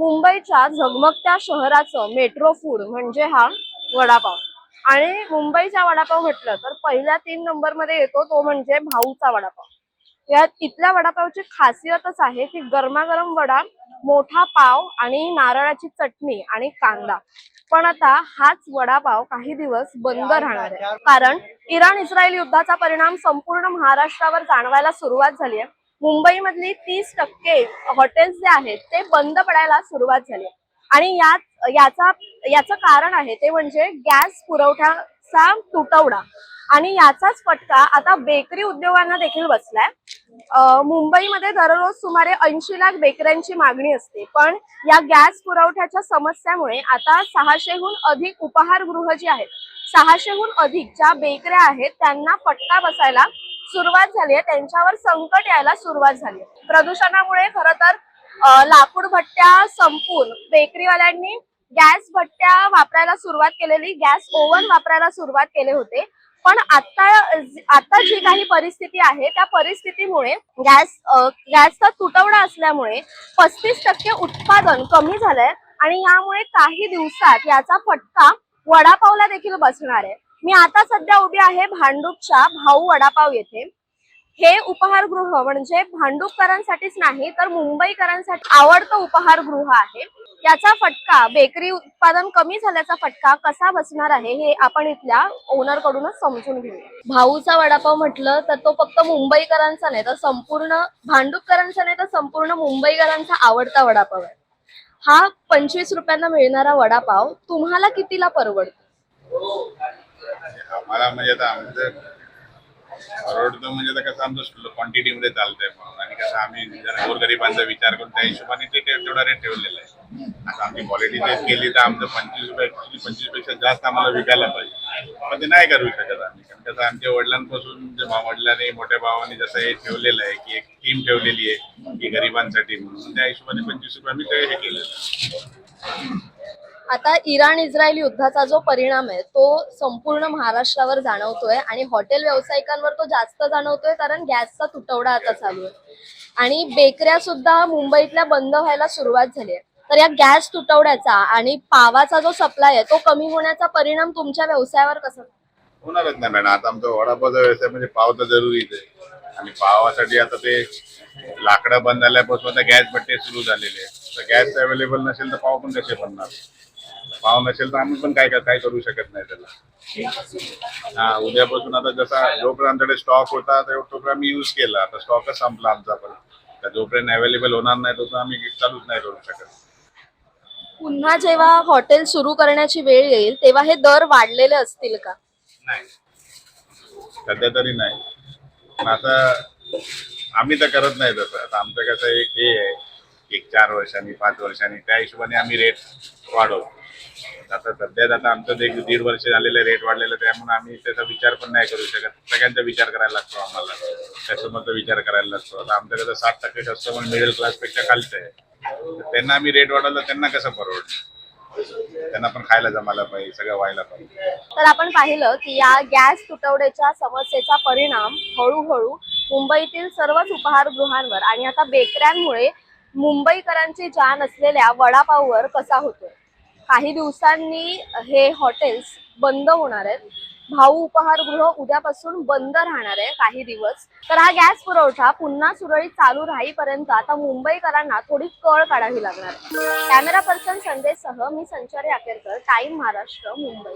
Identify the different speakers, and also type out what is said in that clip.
Speaker 1: मुंबईच्या झगमगत्या शहराचं metro food म्हणजे हा वडापाव। आणि मुंबईचा वडापाव म्हटलं तर पहिल्या 3 नंबरमध्ये येतो तो म्हणजे भाऊचा वडापाव। या इथल्या वडापावची खासियतच आहे की गरमागरम वडा, मोठा पाव आणि नारळाची चटणी आणि कांदा। पण आता हाच वडापाव काही दिवस बंद राहणार आहे, कारण इराण-इस्रायल युद्धाचा परिणाम संपूर्ण महाराष्ट्रावर जाणवायला सुरुवात झाली आहे। मुंबईमधली 30% हॉटेल्स जे आहेत ते बंद पडायला सुरुवात झाली आणि याचं कारण आहे ते म्हणजे गॅस पुरवठ्याचा तुटवडा। आणि याचाच फटका आता बेकरी उद्योगांना देखील बसलाय। मुंबईमध्ये दररोज सुमारे 80 लाख बेकऱ्यांची मागणी असते, पण या गॅस पुरवठ्याच्या समस्येमुळे आता 600हून अधिक उपाहारगृह जी आहेत, 600हून अधिक ज्या बेकऱ्या आहेत त्यांना फटका बसायला सुरुवात झाली आहे, त्यांच्यावर संकट यायला सुरुवात झाली आहे। प्रदूषणामुळे खरं तर लाकूड भट्ट्या संपून बेकरीवाल्यांनी गॅस भट्ट्या वापरायला सुरुवात केलेली, गॅस ओव्हन वापरायला सुरुवात केले होते। पण आता जी काही परिस्थिती आहे त्या परिस्थितीमुळे गॅसचा तुटवडा असल्यामुळे 35% उत्पादन कमी झालंय आणि यामुळे काही दिवसात याचा फटका वडापावला देखील बसणार आहे। मी आता सध्या उभी आहे भांडूपच्या भाऊ वडापाव येथे। हे उपहारगृह म्हणजे भांडूपकरांसाठीच नाही तर मुंबईकरांसाठी आवडतं उपहारगृह आहे। याचा फटका, बेकरी उत्पादन कमी झाल्याचा फटका कसा बसणार आहे हे आपण इथल्या ओनर कडूनच समजून घेऊया। भाऊचा वडापाव म्हटलं तर तो फक्त मुंबईकरांचा नाही तर संपूर्ण भांडूपकरांचा नाही तर संपूर्ण मुंबईकरांचा आवडता वडापाव आहे। हा 25 रुपयांना मिळणारा वडापाव तुम्हाला कितीला परवडतो?
Speaker 2: आम्हाला म्हणजे आता आमचं परवडतं म्हणजे आता कसं आमचं क्वांटिटी मध्ये चालतंय म्हणून, आणि कसं आम्ही जरा गोरगरिबांचा विचार करून त्या हिशोबाने तेवढा रेट ठेवलेला आहे। आता आमची क्वालिटी चेक केली तर आमचं 25 रुपये, 25 पेक्षा जास्त आम्हाला विकायला पाहिजे, पण ते नाही करू शकत आम्ही। कारण कसं आमच्या वडिलांपासून वडिलांनी, मोठ्या भावाने जसं हे ठेवलेलं आहे की एक टीम ठेवलेली आहे की गरिबांसाठी म्हणून, त्या हिशोबाने 25 रुपये आम्ही ते हे केलं।
Speaker 1: आता इराण-इस्रायल युद्धाचा जो परिणाम आहे तो संपूर्ण महाराष्ट्रावर जाणवतोय आणि हॉटेल व्यावसायिकांवर तो जास्त जाणवतोय, कारण गॅसचा तुटवडा आता चालू आहे आणि बेकऱ्या सुद्धा मुंबईतल्या बंद व्हायला सुरुवात झाली आहे। तर या गॅस तुटवड्याचा आणि पावाचा जो सप्लाय आहे तो कमी होण्याचा परिणाम तुमच्या व्यवसायावर कसा
Speaker 2: होणारच नाही मॅडम। आता आमचा वडापावचा व्यवसाय म्हणजे पाव तर जरुरीच आहे, आणि पावासाठी आता ते लाकडं बंद झाल्यापासून आता गॅस भट्टे सुरू झालेले आहेत। तर गॅस अवेलेबल नसेल तर पाव पण कसे बनणार? पाव नसेल तर आम्ही पण काय करू शकत नाही त्याला। हा, उद्यापासून आता जसा जोपर्यंत आमच्याकडे स्टॉक होता तोपर्यंत आम्ही युज केला, आता स्टॉकच संपला आमचा पण। तर जोपर्यंत अवेलेबल होणार नाही तोपर्यंत आम्ही चालूच नाही करू शकत।
Speaker 1: पुन्हा जेव्हा हॉटेल सुरू करण्याची वेळ येईल तेव्हा हे दर वाढलेले असतील का?
Speaker 2: नाही, सध्या तरी नाही, पण आता आम्ही तर करत नाही तसं। आता आमचं कसं एक हे आहे, एक 4 वर्षांनी 5 वर्षांनी त्या हिशोबाने आम्ही रेट वाढवतो। आता सध्यात आता आमचं 1-1.5 वर्ष झालेले रेट वाढलेलं, त्यामुळे आम्ही त्याचा विचार पण नाही करू शकत। सगळ्यांचा विचार करायला लागतो आम्हाला, कस्टमरचा विचार करायला लागतो। आता आमच्याकडे 60% कस्टमर मिडल क्लास पेक्षा खालचं आहे, त्यांना आम्ही रेट वाढवलं, त्यांना कसं परवडतं? त्यांना पण खायला जमायला पाहिजे, सगळं व्हायला पाहिजे।
Speaker 1: तर आपण पाहिलं की या गॅस तुटवड्याच्या समस्येचा परिणाम हळूहळू मुंबईतील सर्वच उपहारगृहांवर आणि आता बेकऱ्यांमुळे मुंबईकरांची जान असलेल्या वडापाववर कसा होतोय। काही दिवसांनी हे हॉटेल्स बंद होणार आहेत। भाऊ उपहारगृह उद्यापासून बंद राहणार आहे काही दिवस। तर हा गॅस पुरवठा पुन्हा सुरळीत चालू राहीपर्यंत आता मुंबईकरांना थोडी कळ काढावी लागणार आहे। कॅमेरा पर्सन संदेशसह मी संचारी आकेरकर, टाइम महाराष्ट्र, मुंबई।